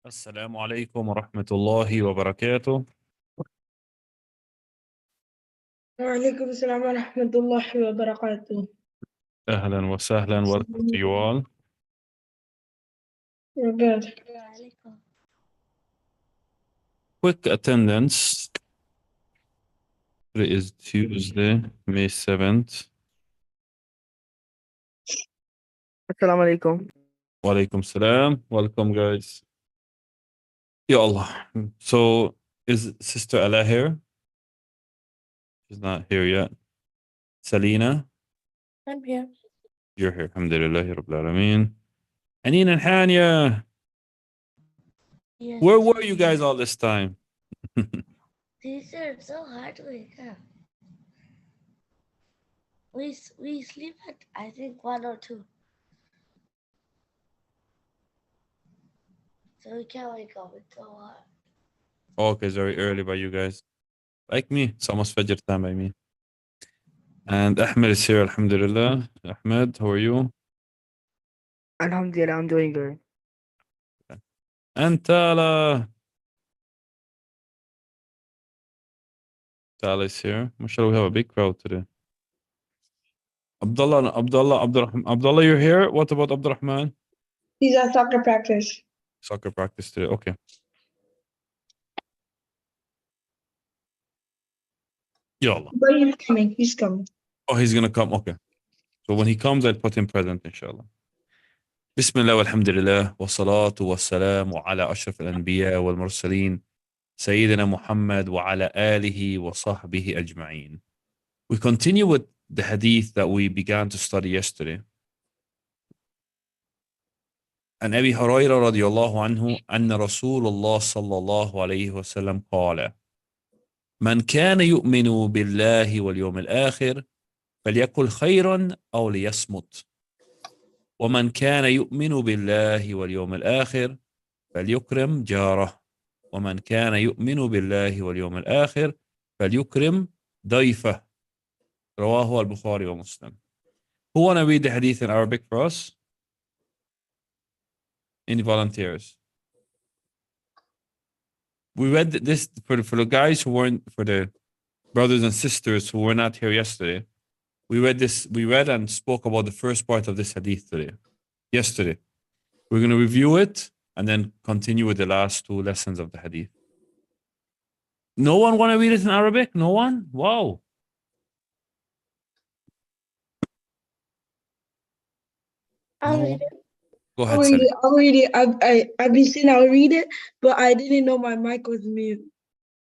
السلام عليكم ورحمة الله وبركاته. وعليكم السلام ورحمة الله وبركاته. أهلا وسهلا. Welcome to you all. We're good. Quick attendance. Today is Tuesday, May 7th. Assalamu alaikum. Walaikum salam. Welcome, guys. Ya Allah. So, is Sister Ala here? She's not here yet. Salina? I'm here. You're here. Alhamdulillahi Rabbil Alameen. Aneen and Hania. Yes. Where were you guys all this time? Teacher, it's so hard to wake up. We sleep at I think 1 or 2. So we can't wake up. It's so hard. Okay, it's very early by you guys. Like me. It's almost Fajr time by me. And Ahmed is here, alhamdulillah. Ahmed, how are you? Alhamdulillah, I'm doing good. And Tala. Tala is here. MashaAllah, we have a big crowd today. Abdullah, you're here? What about Abdurrahman? He's at soccer practice. Soccer practice today. Okay. Ya Allah. But he's coming. He's coming. Oh, he's going to come. Okay. So when he comes, I'll put him present, inshallah. Bismillah walhamdulillah wa salatu wa salamu ala ashraf al-anbiya wal mursaleen Sayyidina Muhammad wa ala alihi wa sahbihi ajma'een. We continue with the hadith that we began to study yesterday. عن أبي هريرة رضي الله عنه أن رسول الله صلى الله عليه وسلم قال: من كان يؤمن بالله واليوم الآخر فليقل خيرا أو ليصمت، ومن كان يؤمن بالله واليوم الآخر فليكرم جاره، ومن كان يؤمن بالله واليوم الآخر فليكرم ضيفه. رواه البخاري ومسلم. Who want to read the hadith in Arabic for us? Any volunteers? We read this for the guys who weren't, for the brothers and sisters who were not here yesterday. We read and spoke about the first part of this hadith yesterday. We're going to review it and then continue with the last 2 lessons of the hadith. No one want to read it in Arabic? No one? Wow. I'll No read one? it. Go ahead, I'll read Sally. it. I'll read it. I've been saying I'll read it, but I didn't know my mic was mute.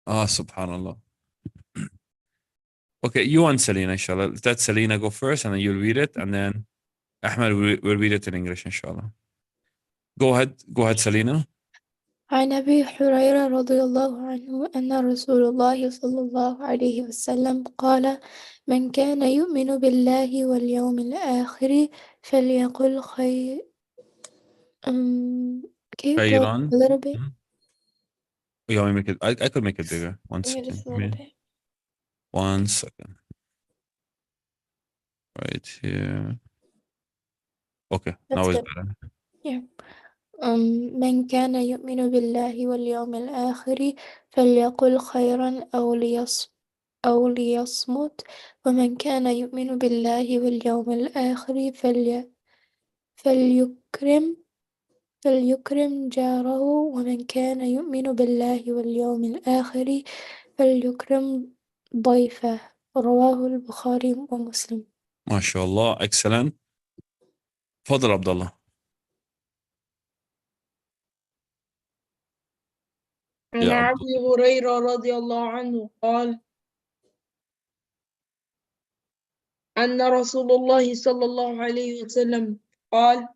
Ah, subhanallah. Okay, you and Selena, inshallah. Let Selena go first and then you'll read it, and then Ahmed will read it in English, inshallah. Go ahead, Selena. عن أبي هريرة رضي الله عنه أن رسول الله صلى الله عليه وسلم قال: من كان يؤمن بالله واليوم الآخر فليقل خير. Can you talk Khayran. a little bit? You want me to make it? I could make it bigger. One Yeah, second. just a little bit. 1 second. Right here. Okay, That's now it's good. better. Yeah. من كان يؤمن بالله واليوم الآخر فليقل خيرا أو ليصمت، ومن كان يؤمن بالله واليوم الآخر فليكرم جاره، ومن كان يؤمن بالله واليوم الآخر فليكرم ضيفه. رواه البخاري ومسلم. MashaAllah. Excellent. Fadl Abdullah. عن Yeah, أبي هريرة رضي الله عنه قال: أن رسول الله صلى الله عليه وسلم قال: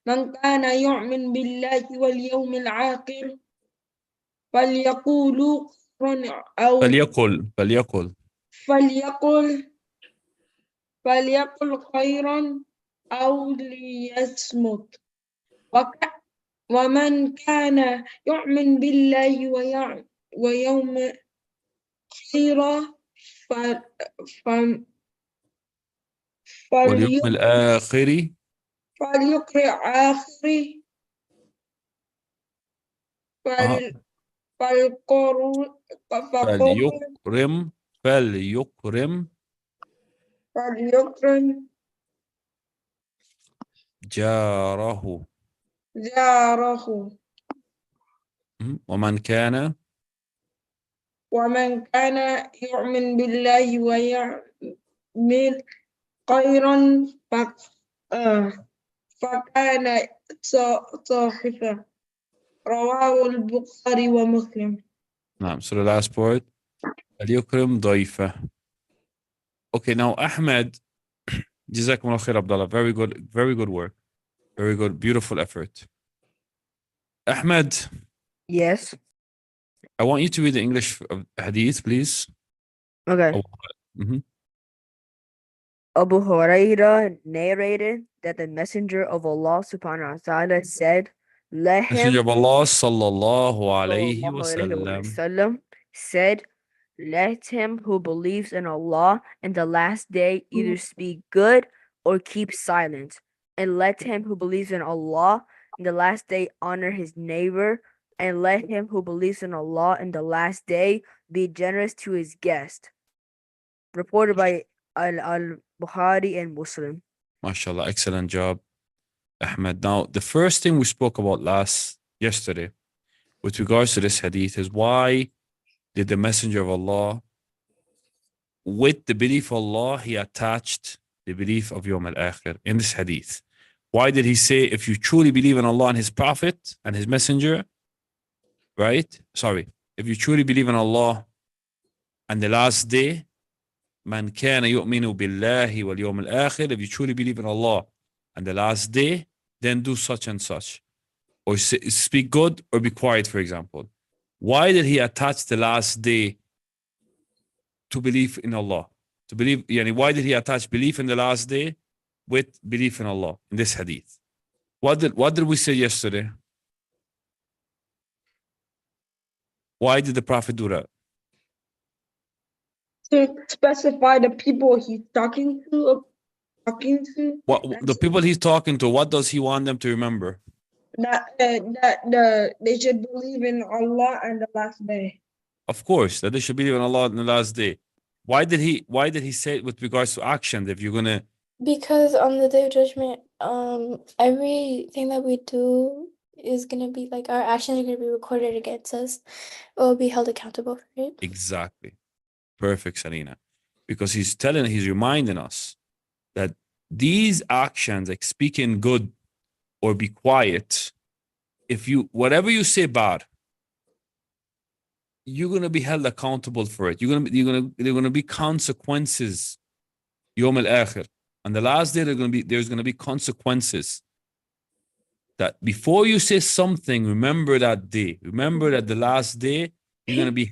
من كان يؤمن بالله واليوم الآخر فليقول خيرا أو فليقل خيرا أو ليصمت، ومن كان يؤمن بالله ويوم الآخر واليوم الآخر فليقرأ فل- فالقر فليكرم فليكرم فليكرم جاره. جاره ومن كان ومن كان يؤمن بالله ويعمل خيرا فكان صاحبا رواه البخاري ومسلم. نعم. So the last part فليكرم ضيفه. Okay, now Ahmed, جزاكم الله خير Abdullah. Very good work. Very good, beautiful effort. Ahmed, Yes. I want you to read the English hadith, please. Okay. Mhm. Abu Huraira narrated that the Messenger of Allah subhanahu wa ta'ala said, let Messenger him of Allah sallallahu alayhi sallallahu alayhi wa wasallam. sallam said, let him who believes in Allah and the last day either speak good or keep silent. And let him who believes in Allah and the last day honor his neighbor. And let him who believes in Allah and the last day be generous to his guest. Reported by Al-Bukhari and Muslim. MashaAllah, excellent job, Ahmed. Now, the first thing we spoke about yesterday with regards to this hadith is why did the Messenger of Allah, with the belief of Allah, he attached the belief of Yawm al-Akhir in this hadith. Why did he say, if you truly believe in Allah and his Prophet and his Messenger, right? Sorry. If you truly believe in Allah and the last day, man kana yu'minu billahi wal yawm al-akhir, if you truly believe in Allah and the last day, then do such and such. Or speak good or be quiet, for example. Why did he attach the last day to belief in Allah? To believe, why did he attach belief in the last day with belief in Allah in this hadith? What did we say yesterday? Why did the Prophet do that? To specify the people he's talking to. What the people he's talking to, what does he want them to remember? That they should believe in Allah and the last day. Of course, that they should believe in Allah in the last day. Why did he say it with regards to action? If you're gonna, Because on the day of judgment, everything that we do is gonna be like our actions are gonna be recorded against us. We'll be held accountable for it. exactly, perfect, Sarina, because he's reminding us that these actions, like speaking good or be quiet, if you whatever you say bad, you're gonna be held accountable for it. There are gonna be consequences. Yawm al-Akhir. On the last day, there's gonna be consequences. That before you say something, remember that day. Remember that the last day, you're gonna be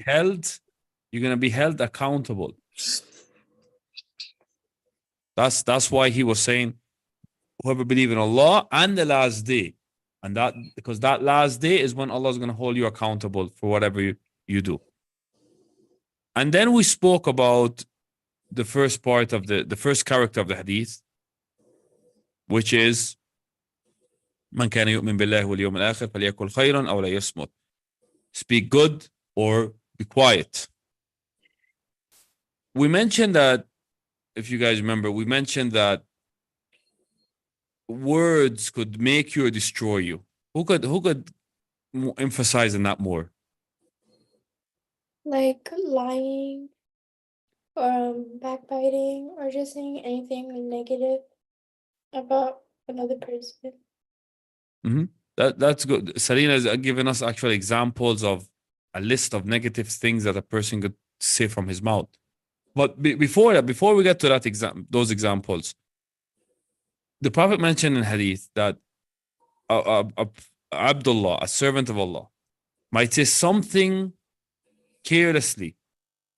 held accountable. That's why he was saying, whoever believes in Allah and the last day, and that because that last day is when Allah is going to hold you accountable for whatever you do. And then we spoke about the first part of the first character of the hadith, which is من كان يؤمن بالله واليوم الآخر فليقل خيرا أو لا يصمت. Speak good or be quiet. We mentioned that, if you guys remember, we mentioned that words could make you or destroy you. Who could emphasize on that more? Like lying, or backbiting, or just saying anything negative about another person. That's good. Sarina has given us actual examples of a list of negative things that a person could say from his mouth. But before we get to those examples, the Prophet mentioned in hadith that Abdullah, a servant of Allah, might say something carelessly,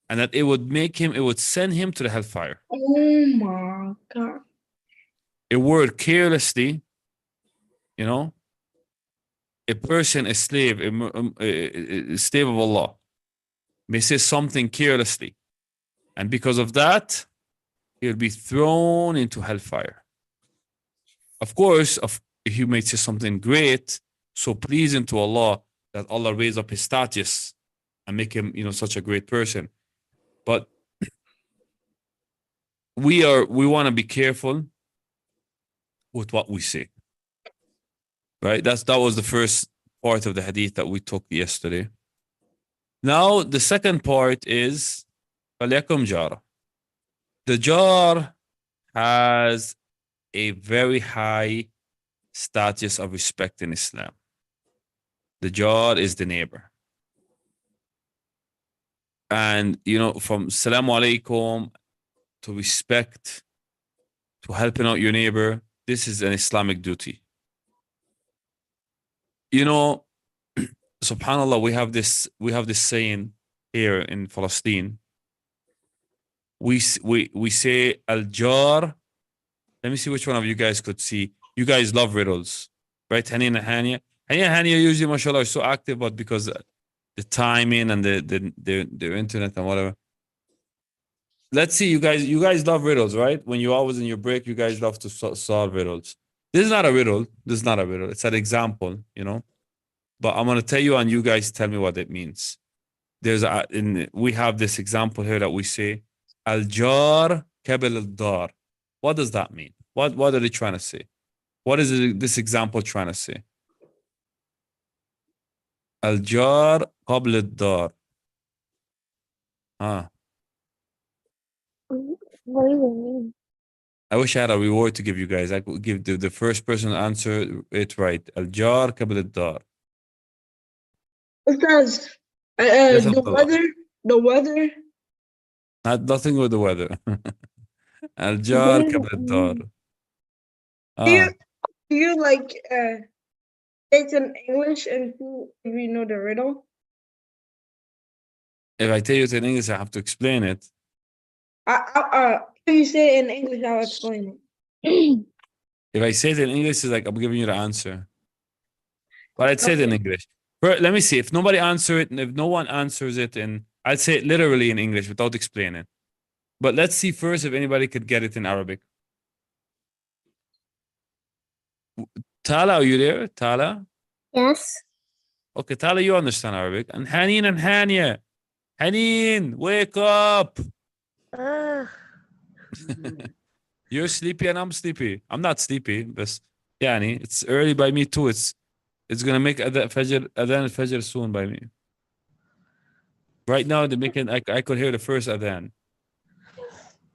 and that it would send him to the hellfire. Oh my God. A word carelessly, a person, a slave, a slave of Allah, may say something carelessly, and because of that, he'll be thrown into hellfire. Of course, if you may say something great, so pleasing to Allah, that Allah raise up his status and make him, such a great person. But we want to be careful with what we say. Right? That was the first part of the hadith that we took yesterday. Now the second part is فَلْيَكُمْ جَارًا. The jar has a very high status of respect in Islam. The jar is the neighbor. And, from Salaam Alaikum to respect, to helping out your neighbor, this is an Islamic duty. Subhanallah, we have this saying here in Palestine. We say al-jar. Let me see which one of you guys could see. You guys love riddles, right? Haneen and Hania. Haneen and Hania usually, mashallah, are so active, but because the timing and the internet and whatever. Let's see, you guys love riddles, right? When you're always in your break, you guys love to solve riddles. This is not a riddle. It's an example, But I'm going to tell you, and you guys tell me what it means. We have this example here that we say, al-jar kabil al-dar. What does that mean? What are they trying to say? What is this example trying to say? Al-jar qabl al-dar. What does it mean? I wish I had a reward to give you guys. I could give the first person to answer it right. Al-jar qabl al-dar. Ustadh, Yes, the weather. Nothing with the weather. Al-jar What does qabl it al-dar. mean? Do you like say it in English and see if you know the riddle? If I tell you it in English, I have to explain it. If you say it in English, I'll explain it. If I say it in English, it's like I'm giving you the answer. But I'd say it in English. Let me see. If nobody answers it, and if no one answers it, I'd say it literally in English without explaining. But let's see first if anybody could get it in Arabic. Tala, are you there? Tala? Yes. Okay, Tala, you understand Arabic. And Hania. Haneen, wake up. You're sleepy and I'm sleepy. I'm not sleepy, but yani, it's early by me too. It's gonna make adhan al-fajr soon by me. Right now they're making I could hear the first adhan.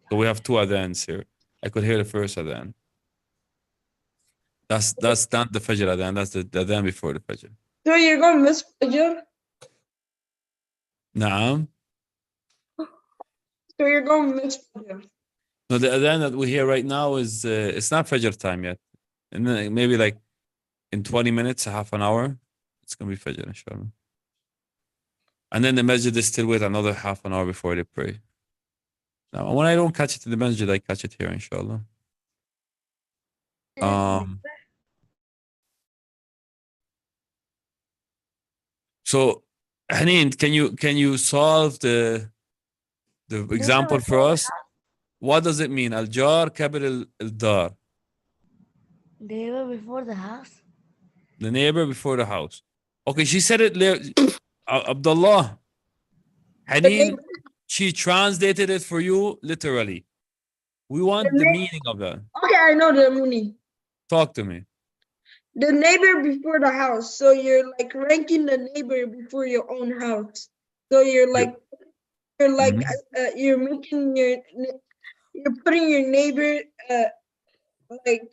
So we have two adhans here. I could hear the first adhan. That's not the fajr adhan, that's the adhan before the fajr. So you're gonna miss Fajr? Naam. So you're gonna miss Fajr? No, the adhan that we hear right now is it's not fajr time yet. And then maybe like in 20 minutes, a half an hour, it's gonna be fajr, inshallah. And then the masjid is still wait another half an hour before they pray. Now, when I don't catch it in the masjid, I catch it here, inshallah. So, Haneen, can you solve the example for us? What does it mean? Al-jar kabil al-dar. Neighbor before the house. The neighbor before the house. Okay, she said it. Abdullah. Haneen, she translated it for you literally. We want the meaning of that. Okay, I know the meaning. Talk to me. The neighbor before the house. So you're like ranking the neighbor before your own house. So you're like, you're making you're putting your neighbor, like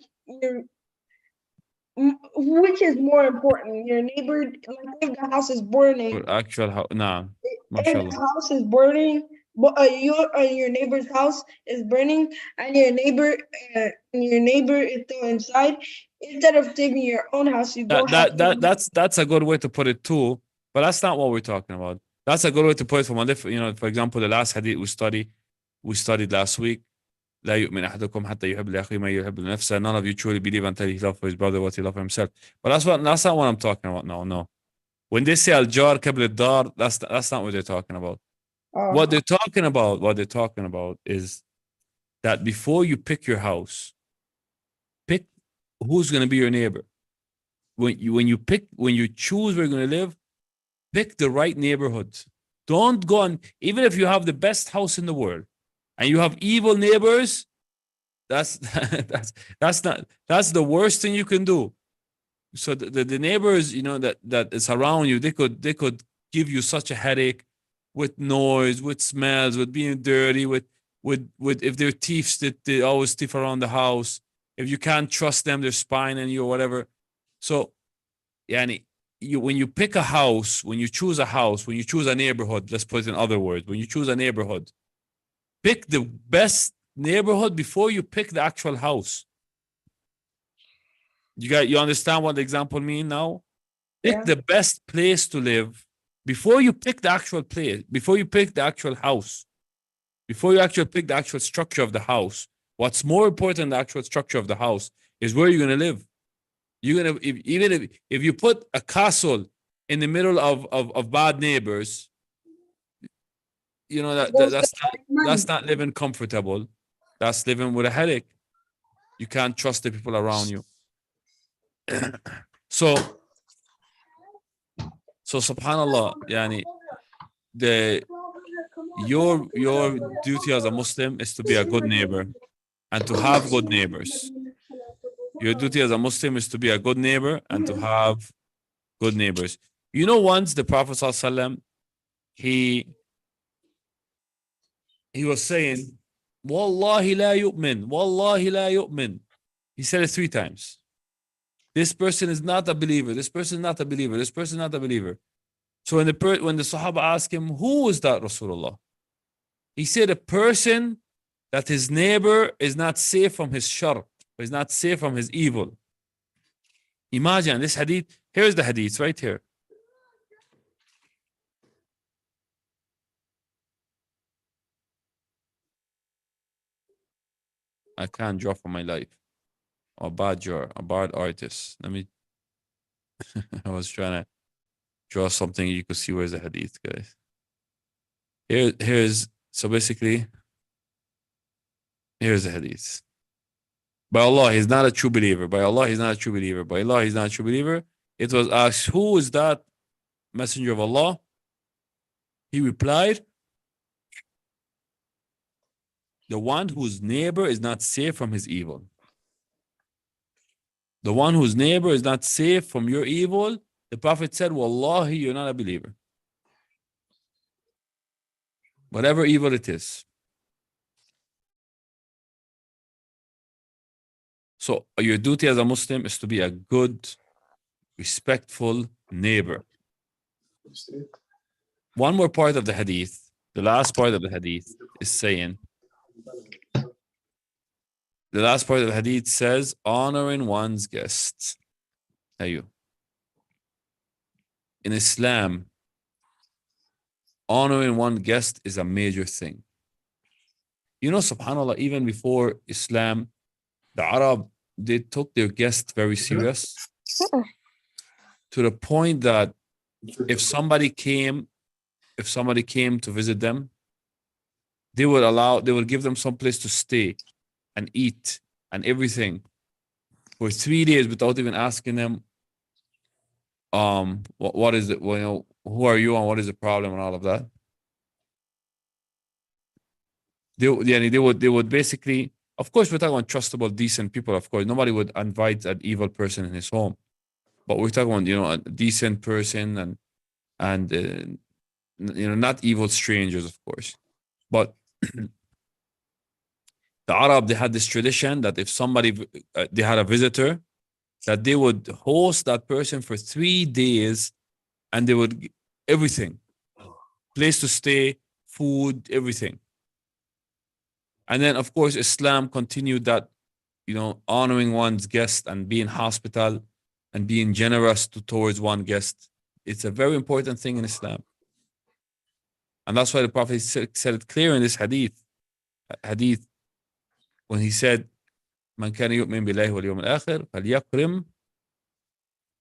which is more important? Your neighbor, like if the house is burning. Actual house, nah. If the house is burning, your neighbor's house is burning, and your neighbor is still inside. Instead of taking your own house, you go. That's a good way to put it too. But that's not what we're talking about. That's a good way to put it from a different. For example, the last hadith we studied last week. لا يؤمن أحدكم حتى يحب لأخيه ما يحب لنفسه. None of you truly believe until he loves for his brother what he loves for himself. But that's not what I'm talking about now. No. When they say al-jar qabl al-dar, that's not what they're talking about. What they're talking about is that before you pick your house, pick who's going to be your neighbor. When you choose where you're going to live, pick the right neighborhood. Don't go on, even if you have the best house in the world and you have evil neighbors, that's that's the worst thing you can do. So the neighbors, you know, that is around you, they could give you such a headache with noise, with smells, with being dirty, with if they're thieves that they always thief around the house. If you can't trust them, they're spying on you or whatever. So, yani, when you pick a house, when you choose a house, when you choose a neighborhood, let's put it in other words, when you choose a neighborhood, pick the best neighborhood before you pick the actual house. You understand what the example mean now? Pick the best place to live before you pick the actual place, before you pick the actual house, before you actually pick the actual structure of the house. What's more important than the actual structure of the house is where you're gonna live. You're gonna even if you put a castle in the middle of bad neighbors, you know that's not living comfortable. That's living with a headache. You can't trust the people around you. So subhanallah, yani your duty as a Muslim is to be a good neighbor and to have good neighbors. Your duty as a Muslim is to be a good neighbor and to have good neighbors. You know, once the Prophet ﷺ, he was saying, Wallahi la yu'min, Wallahi la yu'min. He said it 3 times. This person is not a believer. This person is not a believer. This person is not a believer. So when the Sahaba asked him, who is that, Rasulullah? He said, a person that his neighbor is not safe from his shar, is not safe from his evil. Imagine this hadith. Here's the hadith right here. I can't draw for my life. A bad artist. Let me. I was trying to draw something you could see where's the hadith, guys. Here's so basically. Here's the hadith. By Allah, he's not a true believer. By Allah, he's not a true believer. By Allah, he's not a true believer. It was asked, who is that messenger of Allah? He replied, the one whose neighbor is not safe from his evil. The one whose neighbor is not safe from your evil. The Prophet said, Wallahi, you're not a believer. Whatever evil it is. So your duty as a Muslim is to be a good, respectful neighbor. One more part of the hadith, the last part of the hadith is saying, the last part of the hadith says, honoring one's guests. In Islam, honoring one guest is a major thing. You know, subhanAllah, even before Islam, the Arab, they took their guests very serious to the point that if somebody came to visit them, they would give them some place to stay and eat and everything for 3 days without even asking them, what is it? Well, you know, who are you and what is the problem and all of that. They would basically, of course, we're talking about trustable, decent people. Of course, nobody would invite an evil person in his home, but we're talking about, you know, a decent person and you know, not evil strangers, of course. But the Arab, they had this tradition that if somebody they had a visitor, that they would host that person for 3 days, and they would everything, place to stay, food, everything. And then, of course, Islam continued that, you know, honoring one's guest and being hospitable and being generous towards one guest. It's a very important thing in Islam. And that's why the Prophet said it clear in this hadith when he said, Man kana yu'min billahi wal yawm al-akhir falyakrim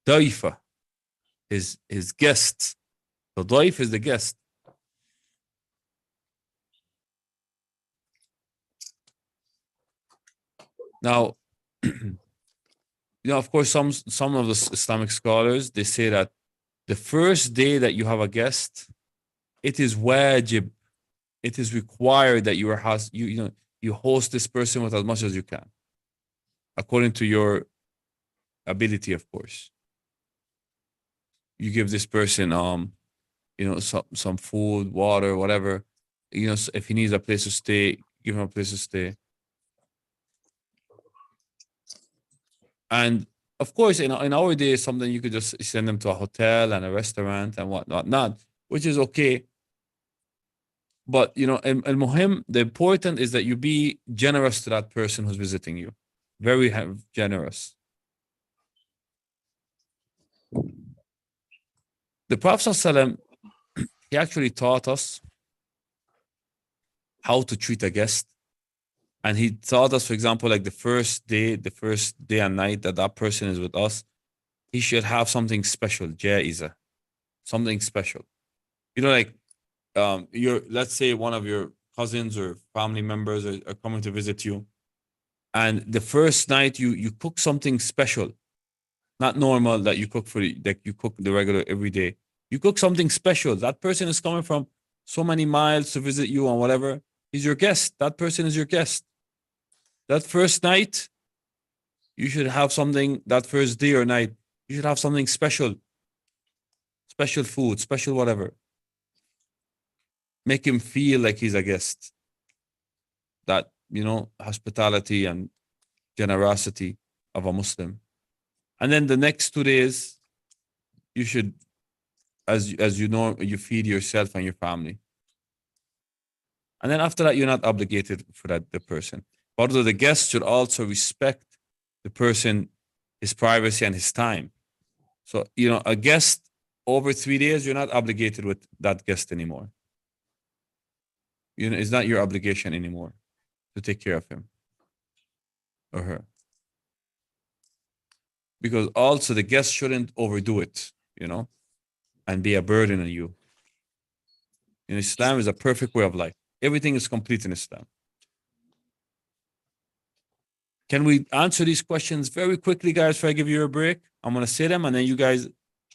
dayfa, his guest. The dayf is the guest. Now, you know, of course, some of the Islamic scholars, they say that The first day that you have a guest, it is wajib. It is required that you host this person with as much as you can, according to your ability, of course. You give this person some food, water, whatever. If he needs a place to stay, give him a place to stay. And of course, in our days, something you could just send them to a hotel and a restaurant and whatnot, not, which is okay. But al-muhim, the important is that you be generous to that person who's visiting you. Very generous. The Prophet ﷺ, he actually taught us how to treat a guest. And he taught us, for example, like the first day and night that person is with us, he should have something special, jaiza, something special. Like let's say one of your cousins or family members are coming to visit you, and the first night you cook something special, not normal that you cook you cook the regular every day. You cook something special. That person is coming from so many miles to visit you and whatever. He's your guest. That person is your guest. That first night, you should have something. That first day or night, you should have something special. Special food, special whatever. Make him feel like he's a guest. That, hospitality and generosity of a Muslim. And then the next 2 days, you should, as you feed yourself and your family. And then after that, you're not obligated for the person. Although the guest should also respect the person, his privacy and his time. So, a guest over 3 days, you're not obligated with that guest anymore. It's not your obligation anymore to take care of him or her. Because also the guest shouldn't overdo it, and be a burden on you. Islam is a perfect way of life. Everything is complete in Islam. Can we answer these questions very quickly, guys, before I give you a break? I'm going to say them and then you guys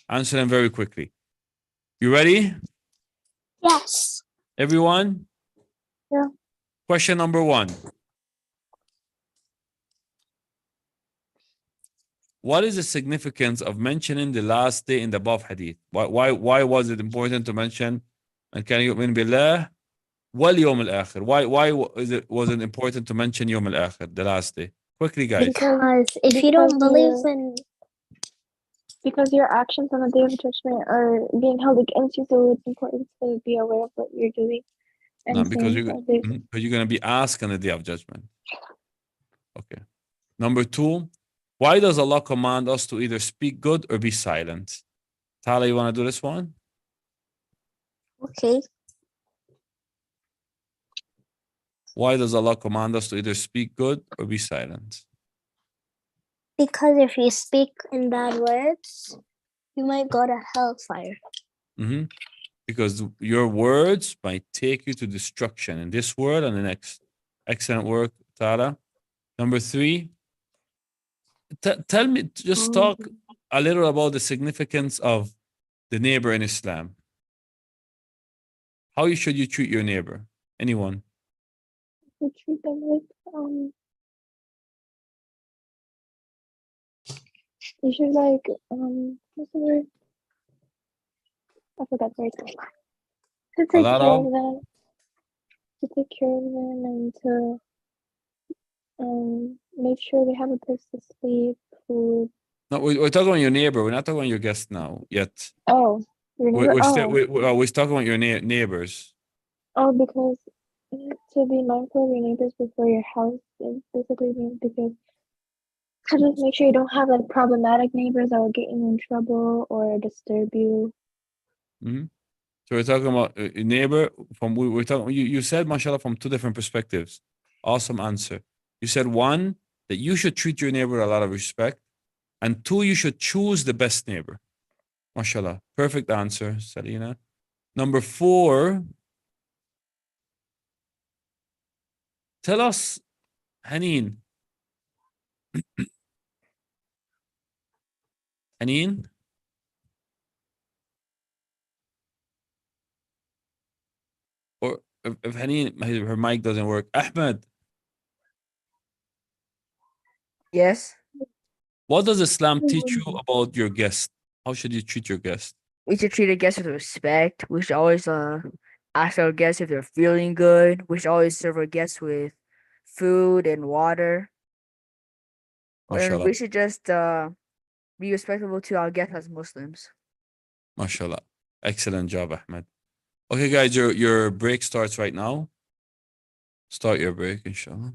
answer them very quickly. You ready? Yes. Everyone? Yeah. Question number 1. What is the significance of mentioning the last day in the above hadith? Why was it important to mention and can you yu'min billah wal yawm al-akhir? Why was it important to mention yawm al-akhir, the last day? Quickly, guys. Because if you don't believe in, Because your actions on the day of judgment are being held against you, so it's important to be aware of what you're doing. And No, because saying you're going to be asked on the day of judgment. Okay. Number 2, why does Allah command us to either speak good or be silent? Tala, you want to do this one? okay, Why does Allah command us to either speak good or be silent? because if you speak in bad words, you might go to hellfire. Because your words might take you to destruction in this world and the next. Excellent work, Tala. Number 3, tell me, just talk a little about the significance of the neighbor in Islam. How should you treat your neighbor? Anyone? you treat them with you should what's the word? I forgot the word. To take care of them. To take care of them and to make sure they have a place to sleep, food. No, we're talking about your neighbor. We're not talking about your guest now yet. Oh, your neighbor. We're talking about your neighbors. Oh, because to be mindful of your neighbors before your house is basically means because to just make sure you don't have problematic neighbors that will get you in trouble or disturb you. So we're talking about a neighbor from we're talking. You said, mashallah, from 2 different perspectives. Awesome answer. You said 1, that you should treat your neighbor with a lot of respect, and 2, you should choose the best neighbor. Mashallah, perfect answer, Salina. Number 4, tell us, Haneen. Haneen? if Haneen, her mic doesn't work. Ahmed, Yes. what does Islam teach you about your guest? How should you treat your guest? We should treat our guests with respect. We should always ask our guests if they're feeling good. We should always serve our guests with food and water. And MashaAllah. we should just be respectful to our guests as Muslims. MashaAllah. Excellent job, Ahmed. Okay, guys, your break starts right now. Start your break, inshallah.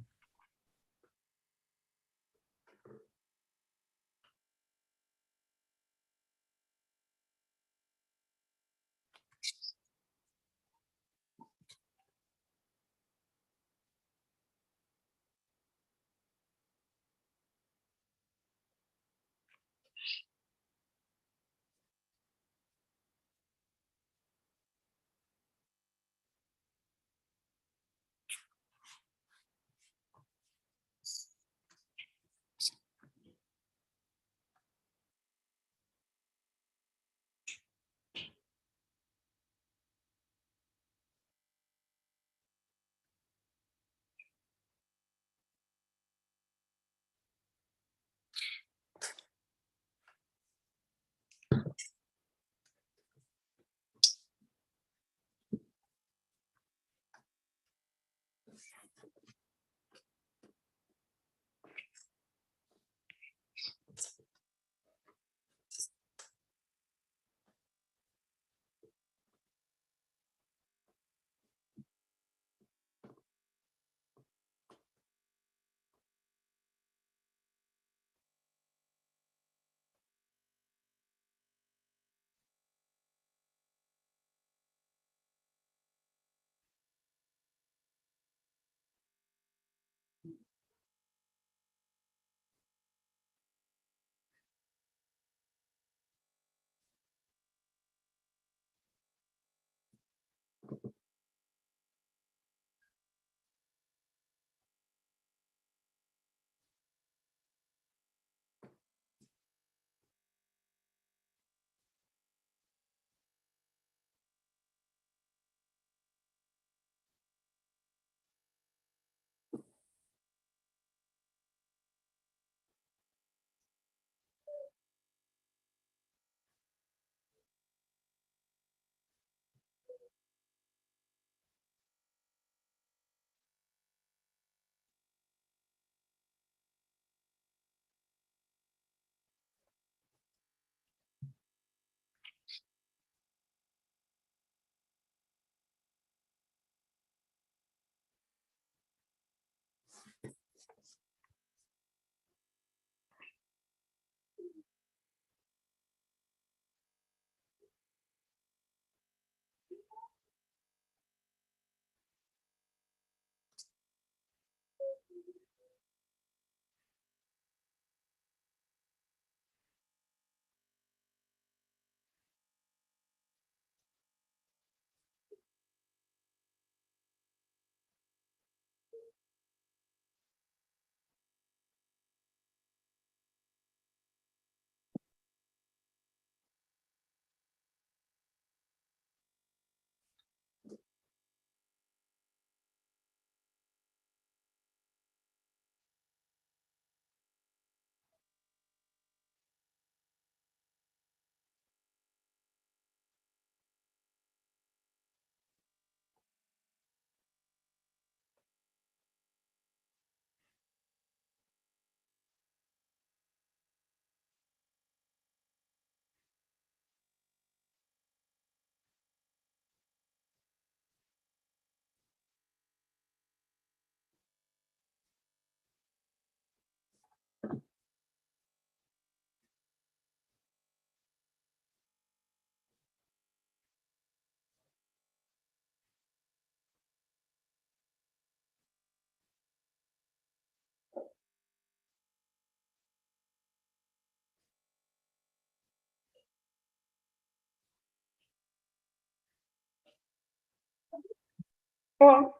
Oh,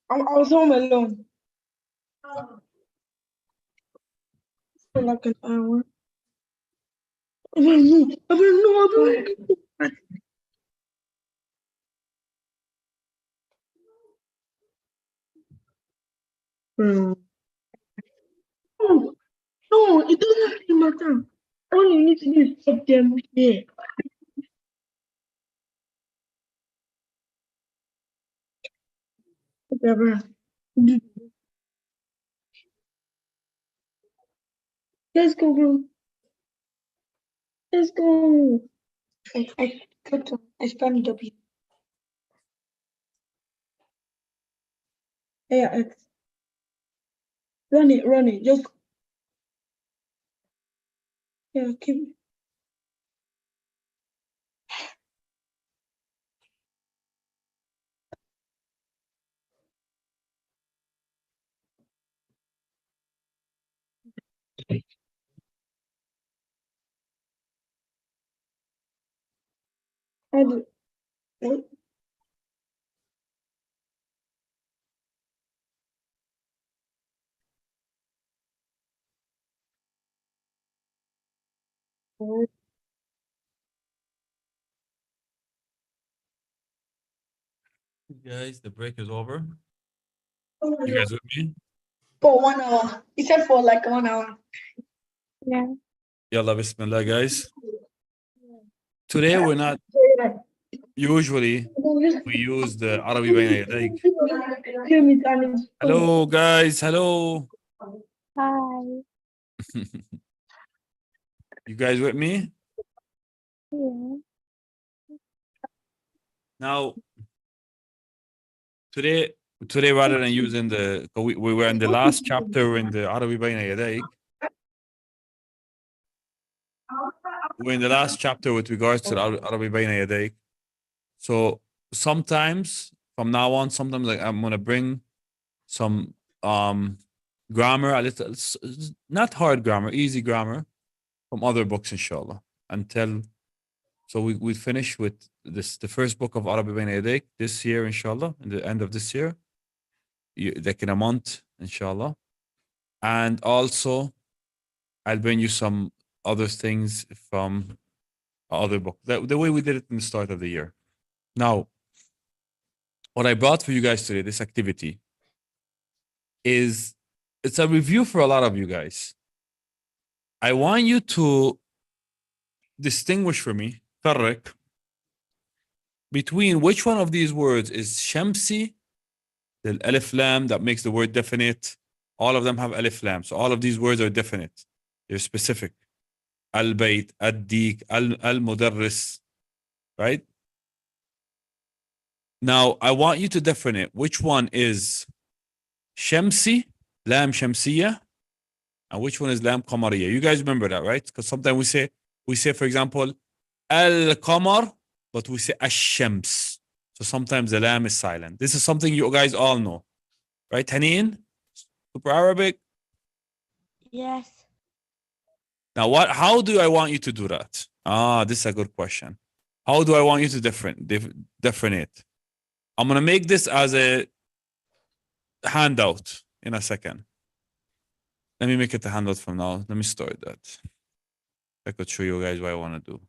I was home alone for like an hour. I don't know. No, no, it doesn't really matter. All you need to do is put them here. Whatever. Let's go, bro. Let's go. I spammed W. Yeah, X. Run it. Just keep. I do. Guys, the break is over. You guys with me? For 1 hour. He said for like 1 hour. Yeah. Yalla bismillah, guys. Today we're not usually we use the Arabi Bayna Yadayk. Hello guys, hello. Hi. You guys with me? Yeah. Now today rather than using we were in the last chapter in the Arabi Bayna Yadayk. We're in the last chapter with regards to the Arabi Bayna Yadayk. So sometimes from now on, sometimes like I'm gonna bring some grammar, a little not hard grammar, easy grammar from other books, inshallah. So we finish with the first book of Arabi Bayna Yadayk this year, inshallah, in the end of this year, like in a month, inshallah. And also I'll bring you some other things from other book, the way we did it in the start of the year. Now, what I brought for you guys today, this activity, it's a review for a lot of you guys. I want you to distinguish for me, فرق, between which one of these words is shamsi, the alif lam that makes the word definite. All of them have alif lam. So all of these words are definite. They're specific. Al-bayt, ad-dik, al-mudarris, right? Now, I want you to definite which one is shamsi, lam shamsiya, and which one is lam qamariya. You guys remember that, right? Because sometimes we say, for example, al-qamar, but we say ash-shams. So sometimes the lam is silent. This is something you guys all know, right? Haneen, super Arabic. Yes. Now, how do I want you to do that? This is a good question. How do I want you to differentiate? I'm going to make this as a handout in a second. Let me make it a handout from now. Let me start that. I could show you guys what I want to do.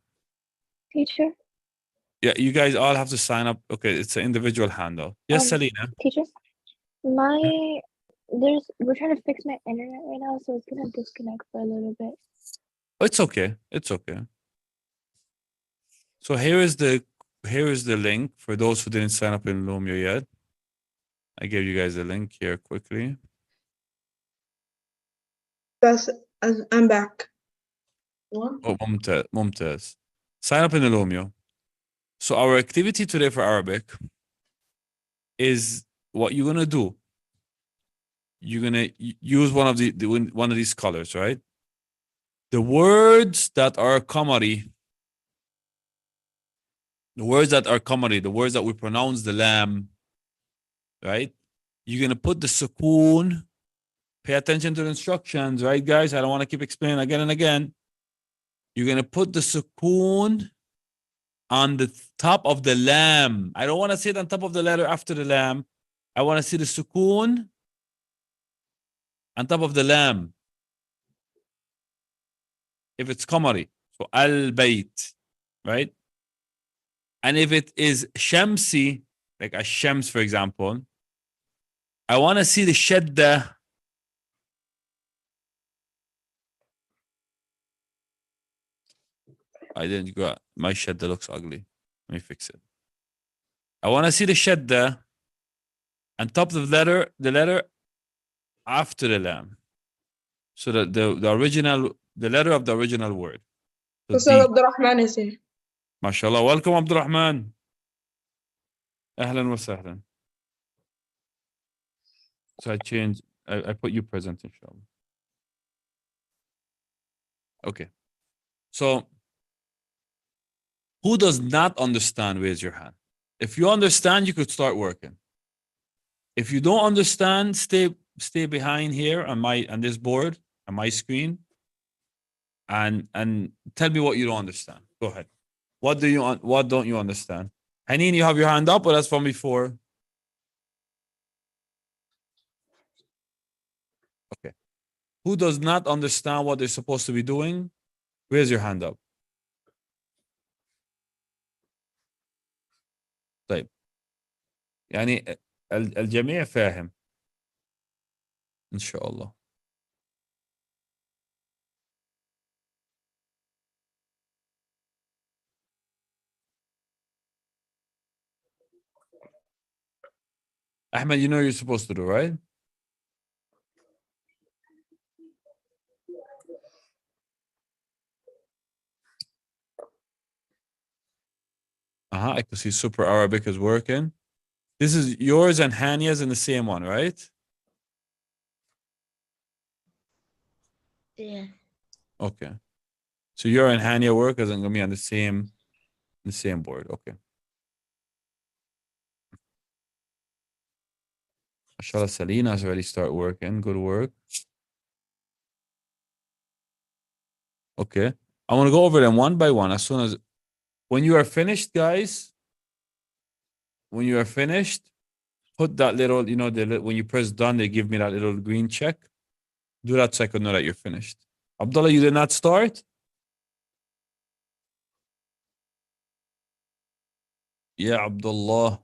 Teacher. Yeah, you guys all have to sign up. Okay, it's an individual handout. Yes, Selena. Teacher. We're trying to fix my internet right now, so it's gonna disconnect for a little bit. It's okay. It's okay. So here is the link for those who didn't sign up in Lumio yet. I gave you guys the link here quickly. I'm back. Oh, mumtaz. Sign up in the Lumio. So our activity today for Arabic is what you're gonna do. You're gonna use one of these colors, right? The words that are qamari, the words that we pronounce the lam, right? You're gonna put the sukoon. Pay attention to the instructions, right, guys? I don't want to keep explaining again and again. You're gonna put the sukoon on the top of the lam. I don't want to see it on top of the letter after the lam. I want to see the sukoon on top of the lam. If it's qamari, so al-bayt, right? And if it is shamsi, like a shams, for example, I want to see the shadda I didn't go. My shadda looks ugly. Let me fix it. I want to see the shadda on top of the letter after the lam. So that the original, the letter of the original word. So Ustadh D. Abdurrahman is here. MashaAllah. Welcome, Abdurrahman. Ahlan wa sahlan. So I changed, I put you present, inshallah. Okay. So who does not understand, raise your hand. If you understand, you could start working. If you don't understand, stay behind here on this board, on my screen, and tell me what you don't understand. Go ahead. What don't you understand? Haneen, you have your hand up, or that's from before? Okay. Who does not understand what they're supposed to be doing? Raise your hand up. طيب. يعني الجميع فاهم إن شاء الله. Ahmed, you know you're supposed to do, right? I can see Super Arabic is working. This is yours and Hania's in the same one, right? Yeah. Okay. So your and Hania work isn't gonna be on the same board. Okay. Mashallah, Salina's already start working. Good work. Okay. I want to go over them one by one as soon as when you are finished, guys. When you are finished, put that little, you know, when you press done, they give me that little green check. Do that so I can know that you're finished. Abdullah, you did not start? Yeah, Abdullah.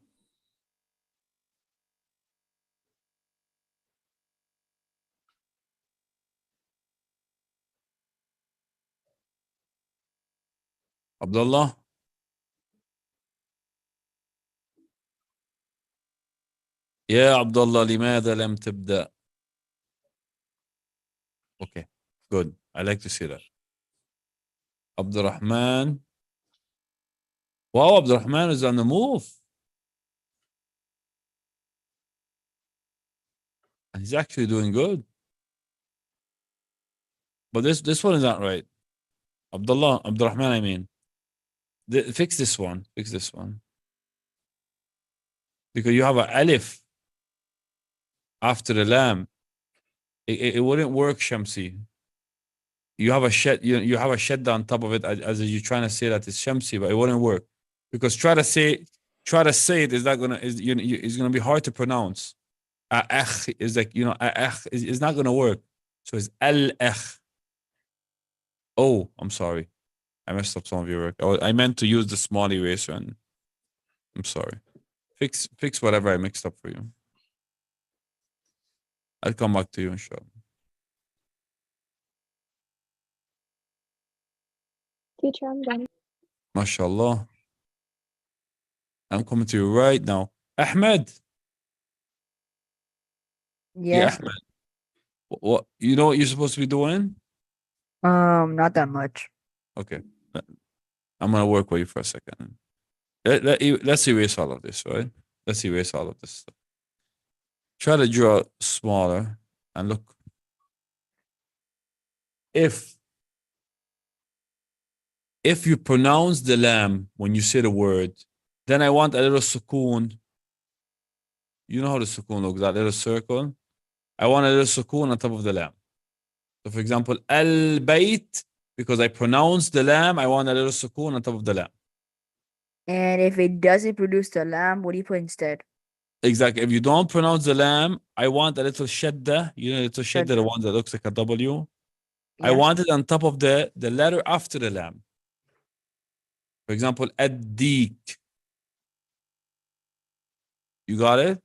Abdullah. يا عبد الله لماذا لم تبدأ؟ Okay, good. I like to see that. Abdurrahman. Wow, Abdurrahman is on the move. And he's actually doing good. But this one is not right. Abdurrahman, I mean. Fix this one. Fix this one. Because you have an alif after the lam. It wouldn't work, Shamsi. You have a you have a shadda on top of it as you're trying to say that it's Shamsi, but it wouldn't work. Because try to say it is not gonna it's gonna be hard to pronounce. A'akh is like, you know, a'akh is not gonna work. So it's al-akh. Oh, I'm sorry. I messed up some of your work. I meant to use the small eraser, and I'm sorry. Fix whatever I mixed up for you. I'll come back to you, inshallah. Teacher, I'm done. MashaAllah. I'm coming to you right now. Ahmed. Yeah, Yes. Ahmed. What you know what you're supposed to be doing? Not that much. Okay. I'm gonna work with you for a second. Let's erase all of this, right? Let's erase all of this stuff. Try to draw smaller and look. If you pronounce the lam when you say the word, then I want a little sukoon. You know how the sukoon looks, that little circle? I want a little sukoon on top of the lam. So for example, al-bayt, because I pronounce the lam, I want a little sukoon on top of the lam. And if it doesn't produce the lamb, what do you put instead? Exactly. If you don't pronounce the lam, I want a little shadda. You know, a little shadda, the one that looks like a W. I Yes. want it on top of the letter after the lam. For example, ad-dik. You got it?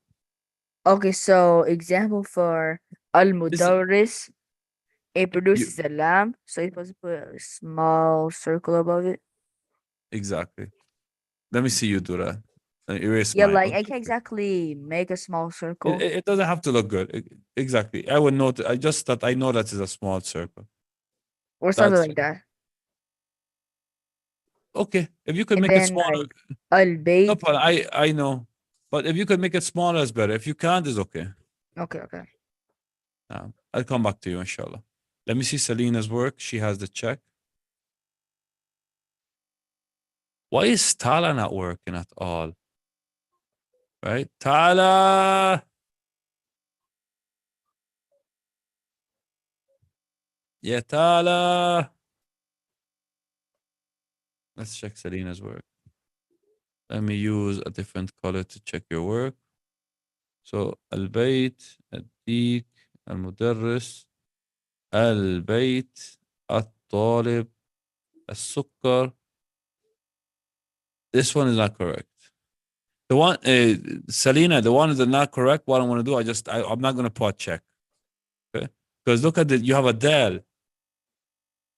Okay, so example for al-mudarris, it produces a lamb, so you're supposed to put a small circle above it. Exactly. Let me see you do that. Erase Yeah, mine. like I Okay. can exactly make a small circle. It doesn't have to look good. Exactly. I would note. I just thought I know that is a small circle. Or something That's like that. okay. If you could And make it then smaller, like Al-Bayt. no problem. I know, but if you could make it smaller, it's better. If you can't, it's okay. Okay, okay. I'll come back to you, inshallah. Let me see Selena's work. She has the check. Why is Tala not working at all? Right? Tala! Yeah, Tala! Let's check Selena's work. Let me use a different color to check your work. So, البيت, الديك, المدرس, البيت, الطالب, السكر. This one is not correct. The one, Selena, the one that's not correct, what I'm going to do, I'm not going to put check. Okay? Because look at it, you have a del.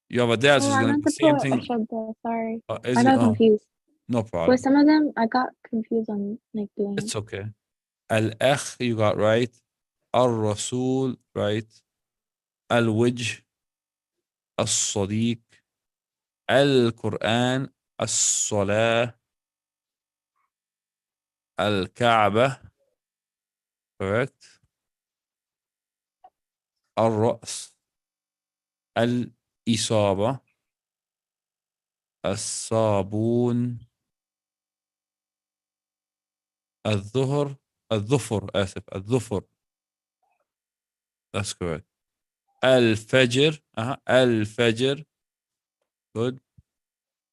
You have a del, so Oh, it's I going to meant be to the same put a thing. shadda, sorry. Is I it? got Oh, confused. no With problem. some of them, I got confused on like doing it. It's okay. Al-akh, you got right. Al-rasul, right. Al-wajh, Al-sadiq, Al-Quran, Al-salah, Al-Kaaba, correct. Al-ra's, Al-isaba, Al-sabun, Al-dhuhr, Al-dhufr, آسف, Al-dhufr. That's correct. Al-fajr, Al-fajr, good.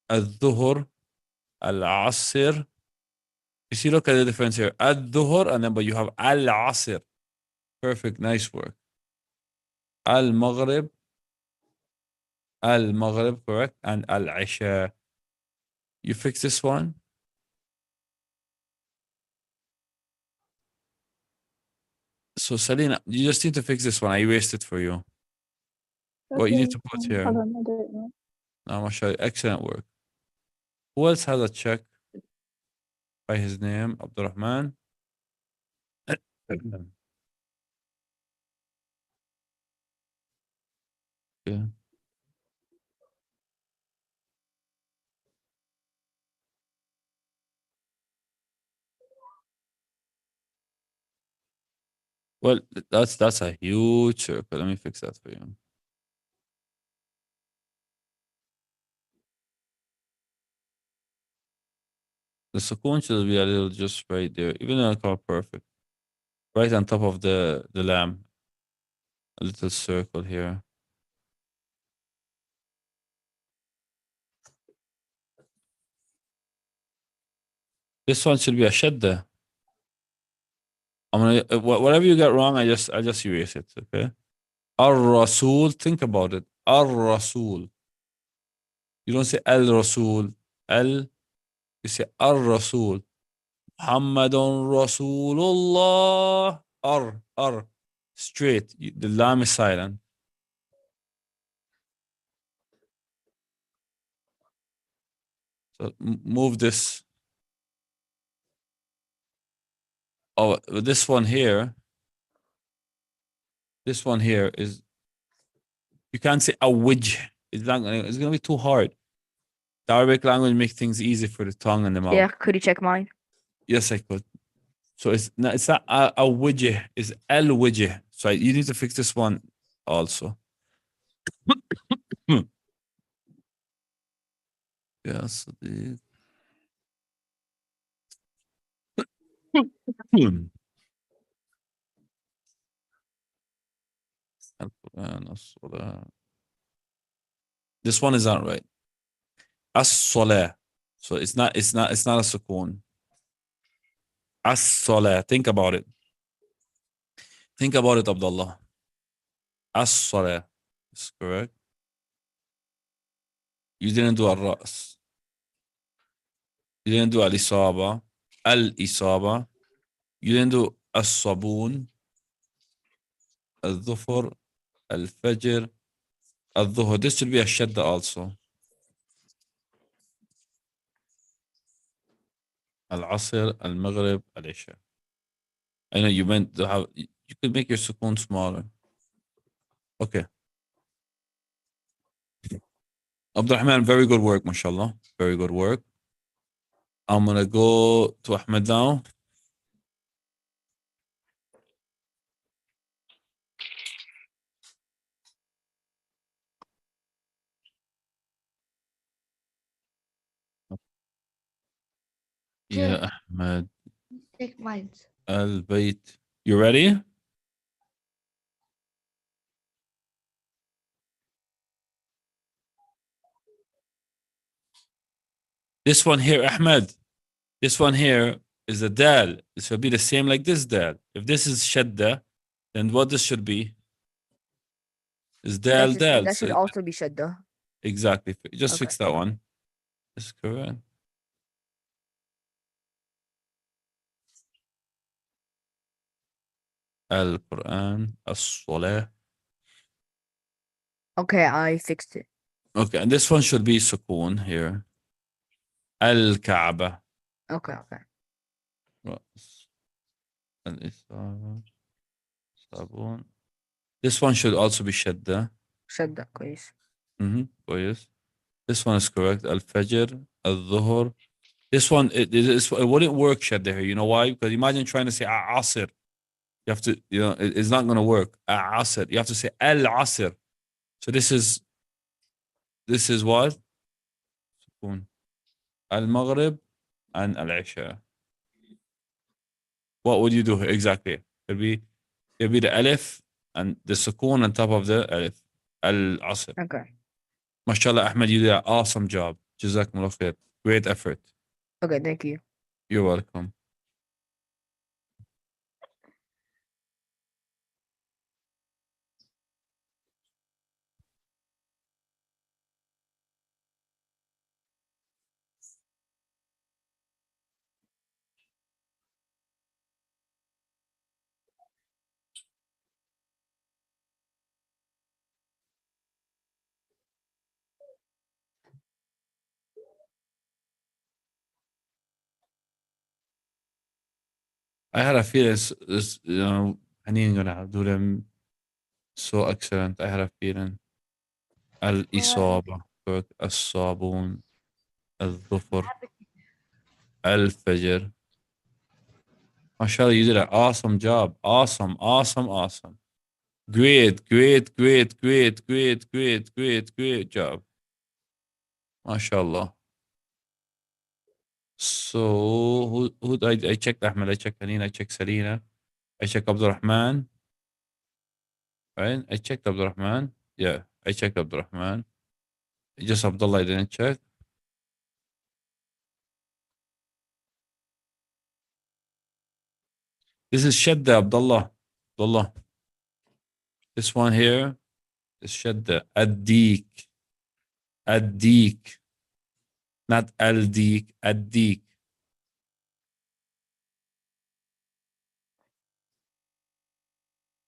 Al-dhuhr, Al-asr. You see, look at the difference here. Al-dhuhr, and then but you have Al-asr. Perfect, nice work. Al-maghrib, Al-maghrib, correct, and Al-isha. You fix this one? So, Selena, you just need to fix this one. I erased it for you. What you need Okay, to put hold here. on, I'll do it now. Now, mashallah, excellent work. Who else has a check by his name? Abdurrahman. Yeah. Well, that's a huge circle. Let me fix that for you. The sukoon should be a little just right there, even though it's not perfect. Right on top of the lamb. A little circle here. This one should be a shadda. I'm gonna whatever you got wrong, I just erase it. Okay. Ar-Rasul. Think about it. Ar-Rasul. You don't say Al-Rasul. You say Ar-Rasul. Muhammadun Rasulullah. Ar. Straight. The lam is silent. So move this. Oh, this one here. This one here is. You can't say a witch. It's gonna be too hard. The Arabic language makes things easy for the tongue and the mouth. Yeah, could you check mine? Yes, I could. So it's not a wajh, it's al wajh. So you need to fix this one also. Yes. This one is not right. As-salah. So it's not a sukoon. As-salah. Think about it. Think about it, Abdullah. As-salah. Is correct. You didn't do al-ra's. You didn't do al-isaba. Al-isaba. You didn't do as-sabun. Al-dhufr. Al-fajr. Al-dhuhr. This should be a shadda also. العصر, المغرب, العشاء. I know you meant to have, you could make your sukun smaller. Okay. Abdurrahman, very good work, mashallah. Very good work. I'm gonna go to Ahmed now. Yeah, Ahmed. Take mine. Al-Bayt. You ready? This one here, Ahmed. This one here is a dal. This will be the same like this dal. If this is shadda, then what this should be? Is dal dal. That should So also be shadda. exactly. Just Okay. fix that one. That's correct. Al-Quran, as-Salah. Okay, I fixed it. Okay, and this one should be sukoon here. Al-Kaaba. Okay. Ras. Al-Isaba. Sabun. This one should also be shadda. Shadda, كويس. كويس. This one is correct. Al-Fajr, Al-Dhuhr. This one, it wouldn't work shadda here. You know why? Because imagine trying to say Asr. You have to, it's not going to work. Asr. You have to say Al-Asr. So this is what? Sukoon. Al-Maghrib and Al-Isha. What would you do here? Exactly? It'll be the alif and the sukoon on top of the alif. Al-Asr. Okay. MashaAllah, Ahmed, you did an awesome job. Jazakumullah khair. Great effort. Okay, thank you. You're welcome. I had a feeling this, Haneen gonna do them so excellent. I had a feeling. Al-Isaba, correct. As-Sabun, Al-Dhufr, Al-Fajr. MashaAllah, you did an awesome job. Awesome. Great job. MashaAllah. So who I checked Ahmed, I checked Haneen, I checked Selina, I checked Abdurrahman. Right? I checked Abdurrahman. Yeah, I checked Abdurrahman. Just Abdullah I didn't check. This is Shadda, Abdullah. This one here is Shadda. Ad-Dik. Not Al-Dik. Ad-Dik.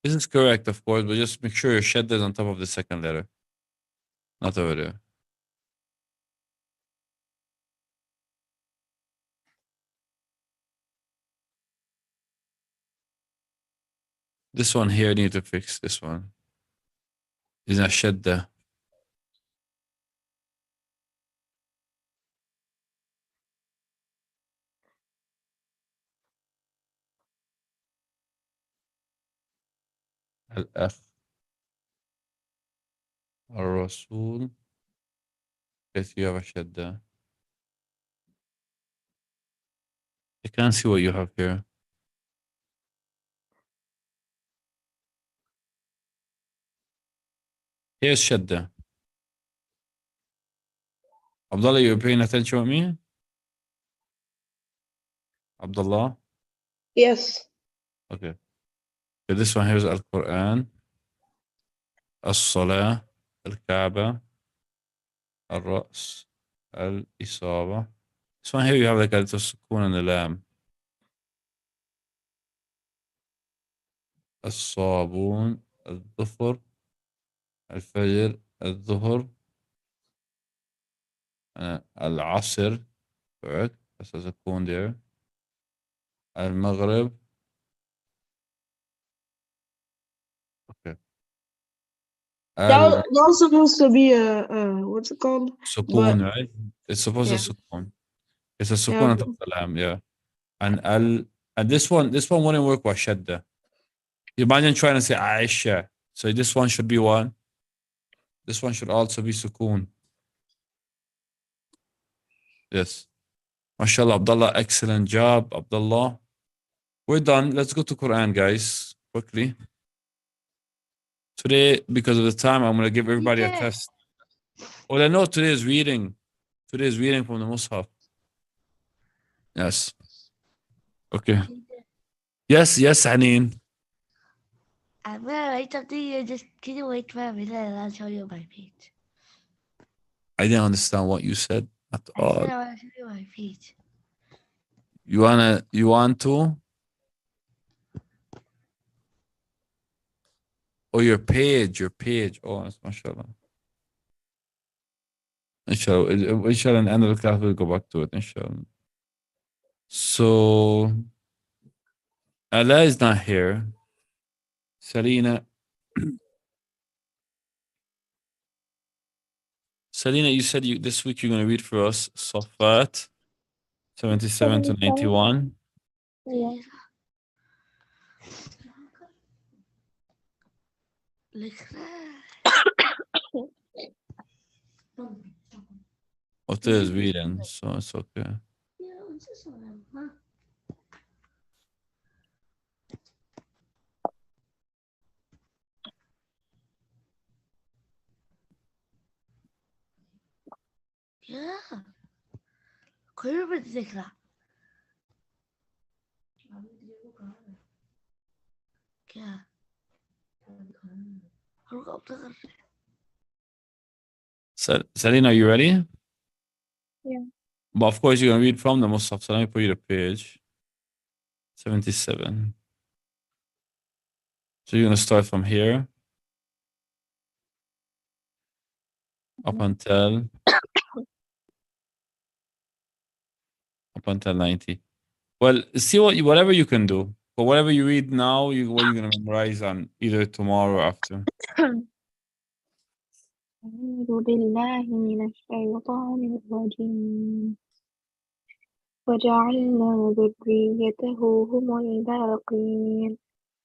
This is correct, of course, but just make sure your Shadda is on top of the second letter. Not over there. This one here, need to fix this one. Is not Shadda. Al-Akh. Al-Rasul. Yes, you have a Shadda. I can't see what you have here. Here's Shadda. Abdullah, you're paying attention with me? Abdullah? Yes. Okay. So this one here is Al-Quran, As-Salah, Al-Kaaba, Al-Ra's, Al-Isaba. This one here you have like a little sukoon and the lamb. As-Sabun, Al-Dhufr, Al-Fajr, Al-Dhuhr, Al-Asr. Correct. That's a sukoon there. المغرب. Okay. That was supposed to be what's it called? السكون, right? It's supposed to Yeah. sukun. It's a Yeah. sukun at the lam, yeah. And this one wouldn't work with shadda. Imagine trying to say Aisha. So this one should be one. This one should also be sukun. Yes. MashaAllah, Abdullah, excellent job, Abdullah. We're done. Let's go to Quran, guys, quickly. Today, because of the time, I'm going to give everybody a test. Well, I know today is reading. Today is reading from the Mus'haf. Yes. Okay. Yes, Haneen. I'm gonna write something. Can you wait for a minute and I'll show you my page? I didn't understand what you said at I all. said I want to show you my page. You want to? Oh, your page. Oh, that's mashallah. Inshallah, in the end of the class, we'll go back to it, inshallah. So, Allah is not here. Selena, you said this week you're going to read for us Safat 77 to 91. Yeah. What is reading, so it's okay. Yeah. كله بالذكرى. क्या? Selena, are you ready? Yeah. But of course, you're going to read from the Mus'haf. So let me put you to page 77. So you're going to start from here up until 90. Well, see whatever you can do. But whatever you read now, what you're going to memorize on either tomorrow or after. أعوذ بالله من الشيطان الرجيم وجعلنا ذريته هم الباقين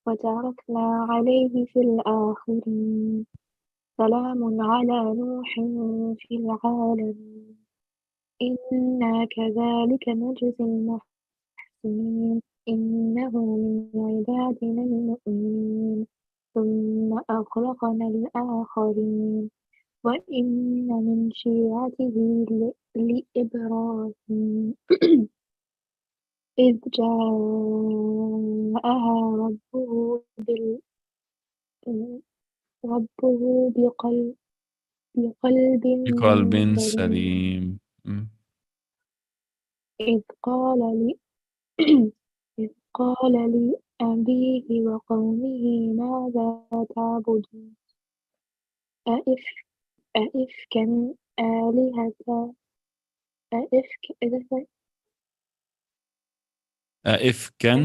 وتركنا عليه في الآخرين سلام على نوح في العالمين إنا كذلك نجزي المحسنين إنه من عبادنا المؤمنين ثم أغرقنا الآخرين وإن من شيعته لإبراهيم إذ جاءها ربه بقلب بقلب سليم سليم. إذ قال لأبيه وقومه ماذا تعبدون أئفكا آلهة أئفكا آلهة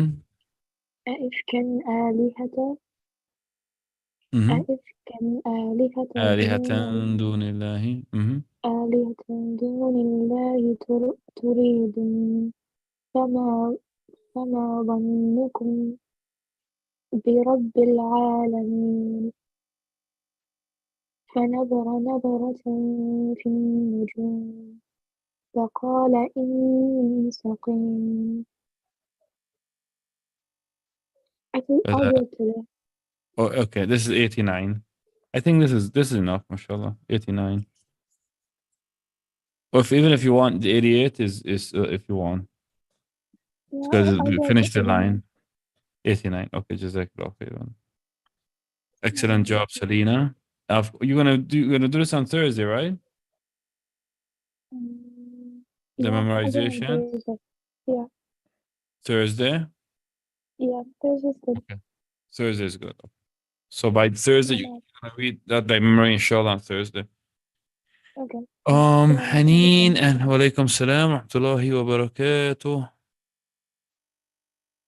آلهة دون الله. آلهة دون الله تريدون فما ظنكم برب العالمين فنظر نظرة في النجوم فقال إني سقيم. I think I'll go to that. Oh, okay. This is 89. I think this is enough, mashallah. 89. Or even if you want, the 88 is if you want. Because we finished the line. 89. Okay, jazakallah khairan. Excellent job, Selena. You're gonna do this on Thursday, right? The memorization. Yeah. Thursday. Yeah, Thursday's good. Okay. Thursday is good. So by Thursday, you're gonna read that by memory, inshallah, on Thursday. Okay. Haneen, and wa alaikum salam wa rahmatullahi wa barakatuh.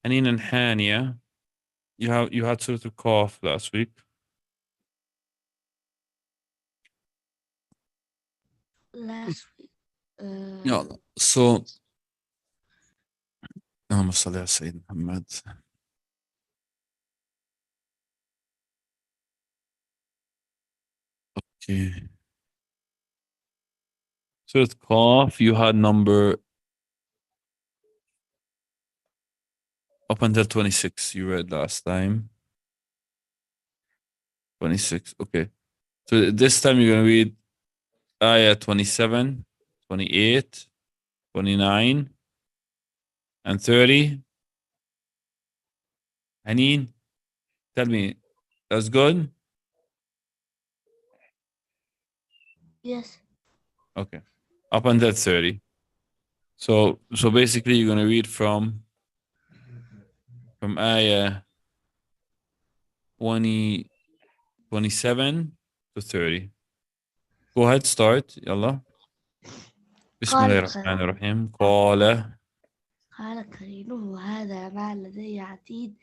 Hanin and Hania. You had Surah Al-Qaf last week. last week. Yeah. So اللهم صل على سيدنا محمد. Okay. Surah Qaf, you had number up until 26 you read last time. 26. Okay. So this time you're going to read ayah 27, 28, 29, and 30. Haneen, tell me, that's good? Yes. Okay. Up until 30. So basically you're going to read from ayah 20, 27 to 30. Go ahead, start. Yalla. بسم الله الرحمن الرحيم. قال قرينه هذا ما لدي عتيد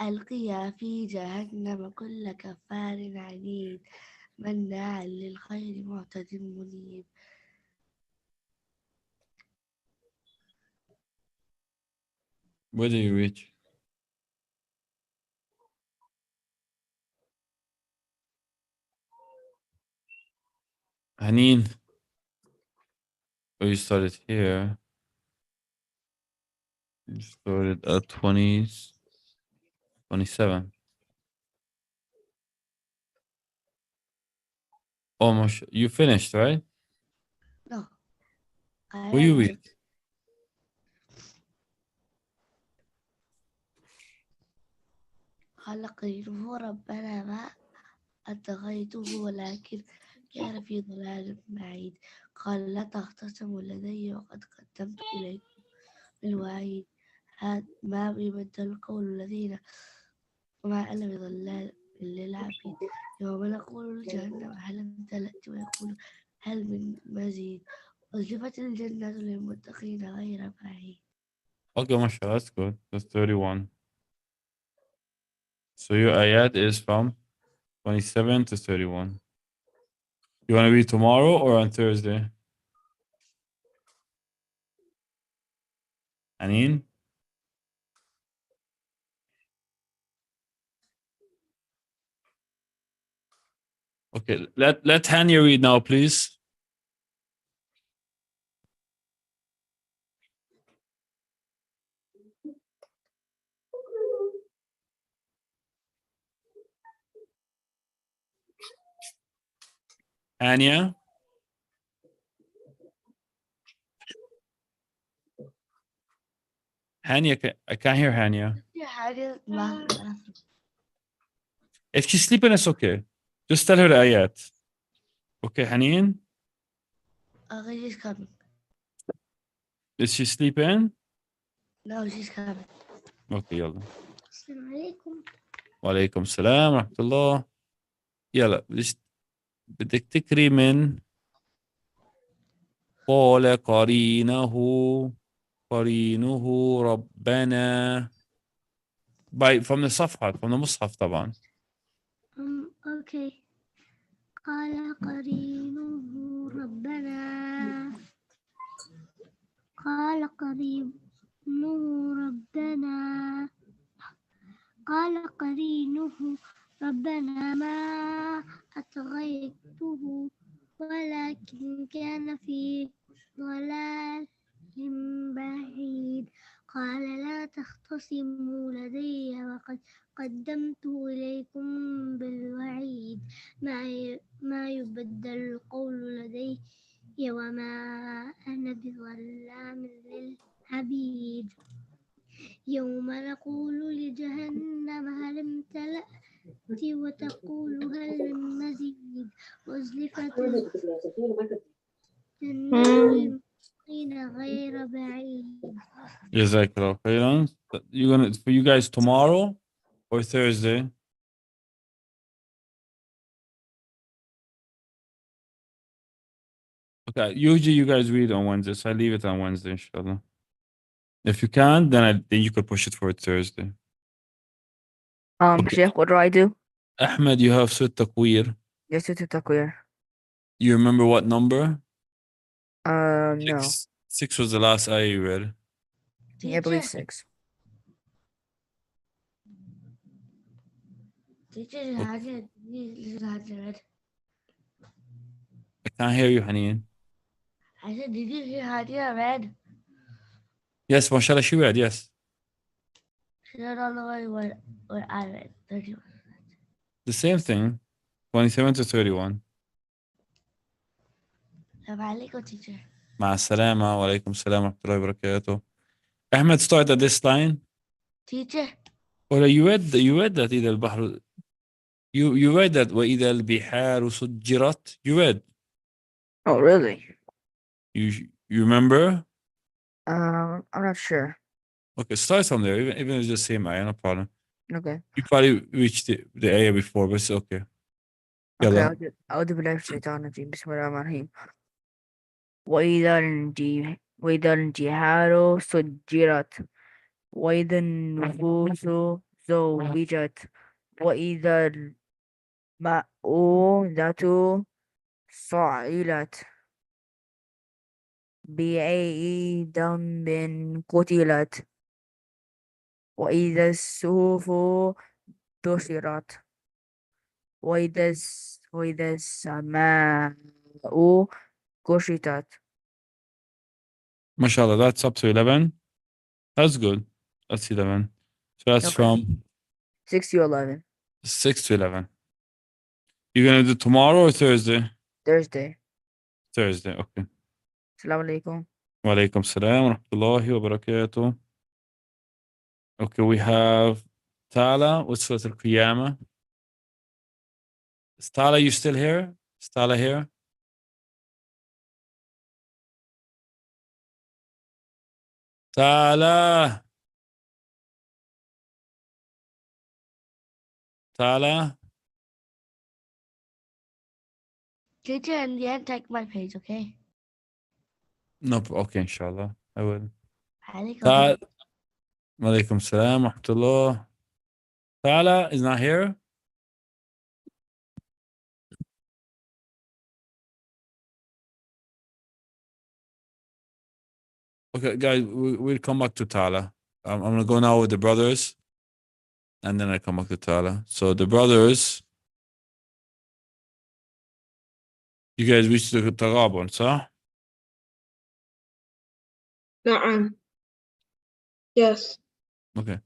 ألقيا في جهنم كل كفار عنيد مناع للخير معتد منيب. Where do you reach? Haneen. Oh, you started here. You started at 20, 27. Almost. You finished, right? No. Where you read? قال قرينه ربنا ما أطغيته ولكن كان في ضلال بعيد. قال لا تختصموا لدي وقد قدمت إليكم بالوعيد. ما يبدل القول الذين وما أنا بضلال للعبيد. يوم نقول لجهنم هل امتلأت ويقول هل من مزيد وأزلفت الجنة للمتقين غير بعيد. Okay, mashallah, that's good. That's 31. So your ayat is from 27 to 31. You want to read tomorrow or on Thursday? Haneen? Okay, let Hania read now, please. Hania? Hania, I can't hear Hania. If she's sleeping, it's okay. Just tell her the ayat. Okay, Haneen? She's coming. Is she sleeping? No, she's coming. Okay, يلا. السلام عليكم. وعليكم السلام ورحمة الله. يلا بدك تكري من قال قرينه ربنا from the صفحة from the مصحف طبعا. Okay. قال قرينه ربنا قال قرينه ربنا ما أطغيته ولكن كان في ضلال بعيد. قال لا تختصموا لدي وقد قدمت إليكم بالوعيد. ما يبدل القول لدي وما أنا بظلام للعبيد. يوم نقول لجهنم هل امتلأت وتقول هل من مزيد وأزلفت الجنة للمتقين غير بعيد. جزاك الله خيرا. For you guys tomorrow or Thursday? Okay, usually you guys read on Wednesday, so I leave it on Wednesday, inshallah. If you can't, then you could push it for Thursday. Sheikh, what do? Ahmed, you have Sut Takwir. Yes, to Takwir. You remember what number? No. 6 was the last ayah you read. Yeah, I believe Teacher, 6. teacher, Hadia, read. I can't hear you, Haneen. I said, did you hear Hadia read? Yes, mashallah, she read, yes. She read all the way what I read, 31. The same thing, 27 to 31. Assalamualaikum, teacher. مع السلامة وعليكم السلام ورحمة الله وبركاته. Ahmed, start at this line. Teacher, Or you read that إذا البحر you read that وإذا البحار سجرت. You read. Oh, really? You remember? I'm not sure. Okay, start from there. Even if it's the same ayah, no problem. Okay. You probably reached the ayah before, but it's okay. Okay, يلا. أعوذ بالله من الشيطان الرجيم. بسم الله الرحمن الرحيم. وإذا الجحار سجرت وإذا النفوس زوجت وإذا الموءودة سئلت بأي ذنب قتلت وإذا الصحف نشرت وإذا السماء كشطت. MashaAllah, that's up to 11. That's good. That's 11. So that's Okay. from 6 to 11. 6 to 11. You're going to do tomorrow or Thursday? Thursday. Thursday, okay. Assalamu alaikum. Wa alaikum salam wa rahmatullahi wa barakatuh. Okay, we have Tala with Surah Al-Qiyamah. Is Tala, you still here? Is Tala here? Tala. Tala. teacher, in the end, take my page, okay? No, okay, inshallah. I will. Alaikum. Tala. Wa alaikum salam wa rahmatullah. Tala is not here? Okay, guys, we'll come back to Tala. I'm going to go now with the brothers, and then I come back to Tala. So the brothers, you guys reached the Taghabun, صح? نعم. Yes. Okay.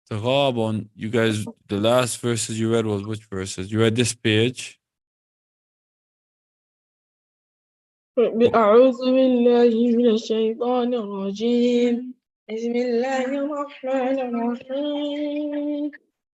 Taghabun, you guys, the last verses you read was which verses? You read this page. أعوذ بالله من الشيطان الرجيم. بسم الله الرحمن الرحيم.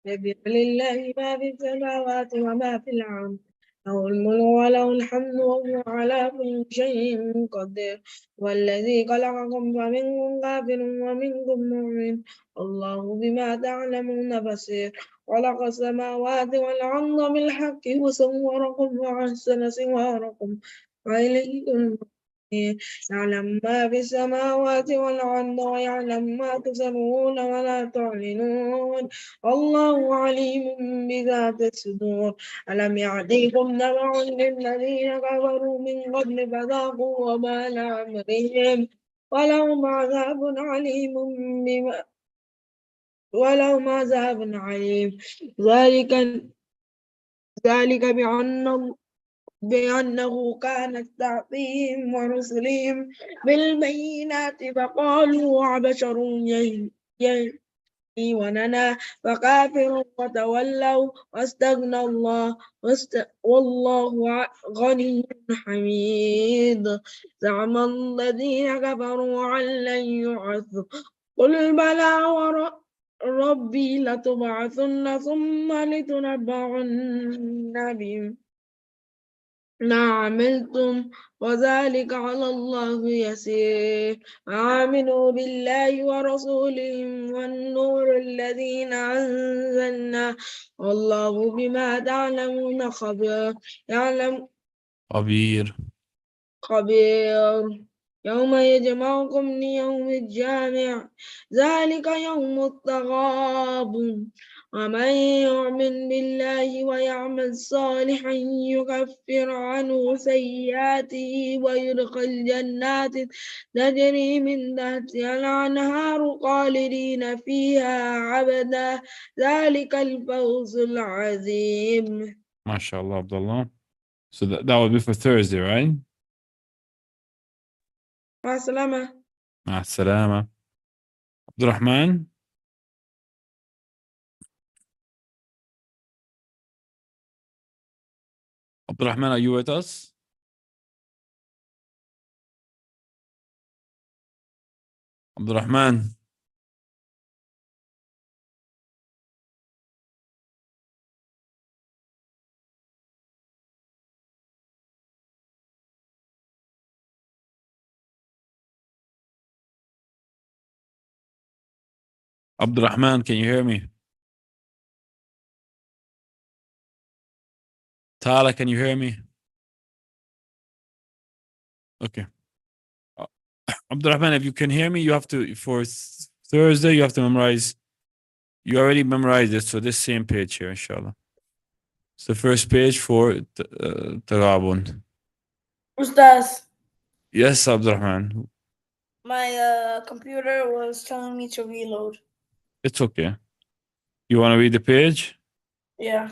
يسبح لله ما في السماوات وما في الأرض له الملك وله الحمد وهو على كل شيء قدير والذي خلقكم فمنكم كافر ومنكم مؤمن الله بما تعملون بصير خلق السماوات والأرض بالحق وصوركم وأحسن صوركم وإليه المصير يعلم ما في السماوات والأرض ويعلم ما تسرون ولا تعلنون الله عليم بذات الصدور ألم يعتكم نبأ للذين كفروا من قبل فذاقوا وبال أمرهم ولهم عذاب عليم ذلك بأنه كانت تأتيهم ورسلهم بالبينات فقالوا عبشر يهدوننا فكافروا وتولوا واستغنى الله والله غني حميد زعم الذين كفروا أن لن يبعثوا قل بلى وربي لتبعثن ثم لتنبعن بما عملتم وذلك على الله يسير آمنوا بالله ورسوله والنور الذين أنزلنا والله بما تعملون خبير خبير. يوم يجمعكم ليوم الجامع ذلك يوم التغابن ومن يؤمن بالله ويعمل صالحا يكفر عنه سيئاته ويدخل جنات تجري من تحتها الأنهار خالدين فيها أبدا ذلك الفوز العظيم. ما شاء الله عبد الله. So that would be for Thursday, right? مع السلامة. مع السلامة. عبد الرحمن. عبد الرحمن, are you with us? عبد الرحمن. عبد الرحمن, can you hear me? Tala, can you hear me? Okay. Abd Rahman, if you can hear me, you have to, for Thursday, you have to memorize. You already memorized it, so this same page here, inshallah. It's the first page for Tarabun. Ustadh, Yes, Abd Rahman. my computer was telling me to reload. It's okay. You want to read the page? Yeah.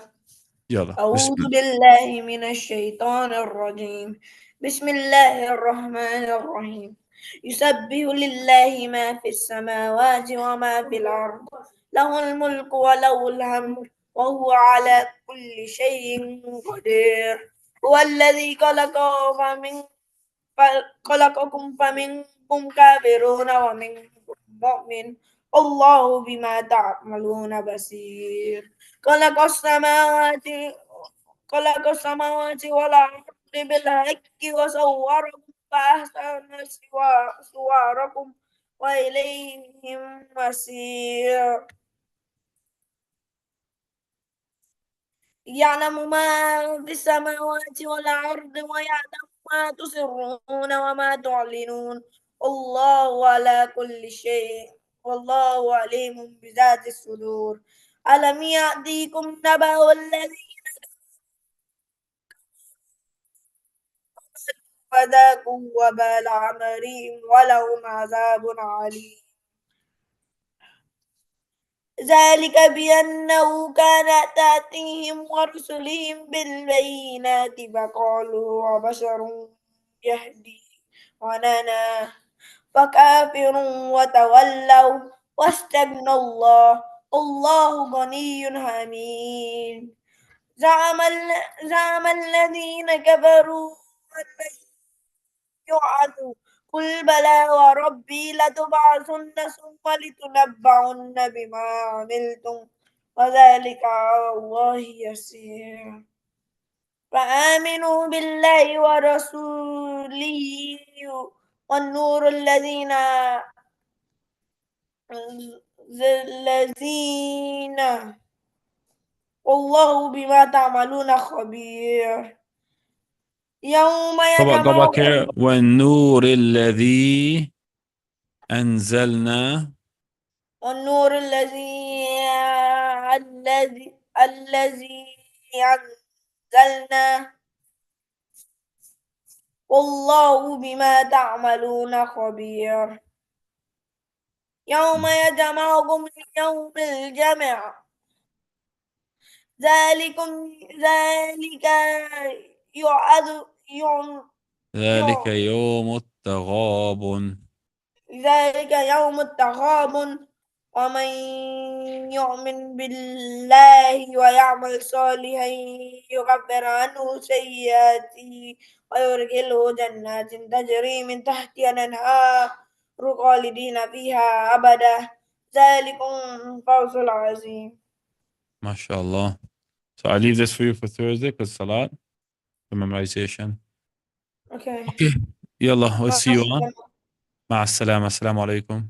Yalla. أعوذ بالله من الشيطان الرجيم بسم الله الرحمن الرحيم يسبح لله ما في السماوات وما في الأرض له الملك وله الحمد وهو على كل شيء قدير هو الذي خلقكم فمنكم كافرون ومنكم مؤمن الله بما تعملون بصير خلق السماوات والأرض بالحق وصوركم فأحسن صوركم وإليه المصير يعلم ما في السماوات والأرض ويعلم ما تسرون وما تعلنون الله على كل شيء والله عليم بذات الصدور ألم يأتيكم نبأ الذين فذاقوا وبال أمرهم ولهم عذاب عليم ذلك بأنه كانت تأتيهم ورسلهم بالبينات فقالوا وبشر يهدي وننا فكافروا وتولوا واستغنى الله غني حميد زعم الذين كفروا أن يبعثوا قل بلى وربي لتبعثن ثم لتنبعن بما عملتم وذلك على الله يسير فآمنوا بالله ورسوله والنور الذين والله بما تعملون خبير يوم Go back يجمعكم here. والنور الذي أنزلنا. والنور الذي أنزلنا والله بما تعملون خبير يوم يجمعكم ليوم الجمع ذلك ذلك يوم التغابن. ذلك يوم التغابن ومن يؤمن بالله ويعمل صالحا يكفر عنه سيئاته ويدخله جنات تجري من تحتها الأنهار خالدين فيها أبدا ذلكم الفوز العظيم. ما شاء الله. So I leave this for you for Thursday because Salat, the memorization. Okay. Okay. يلا, we'll see you on. مع السلامة. السلام عليكم.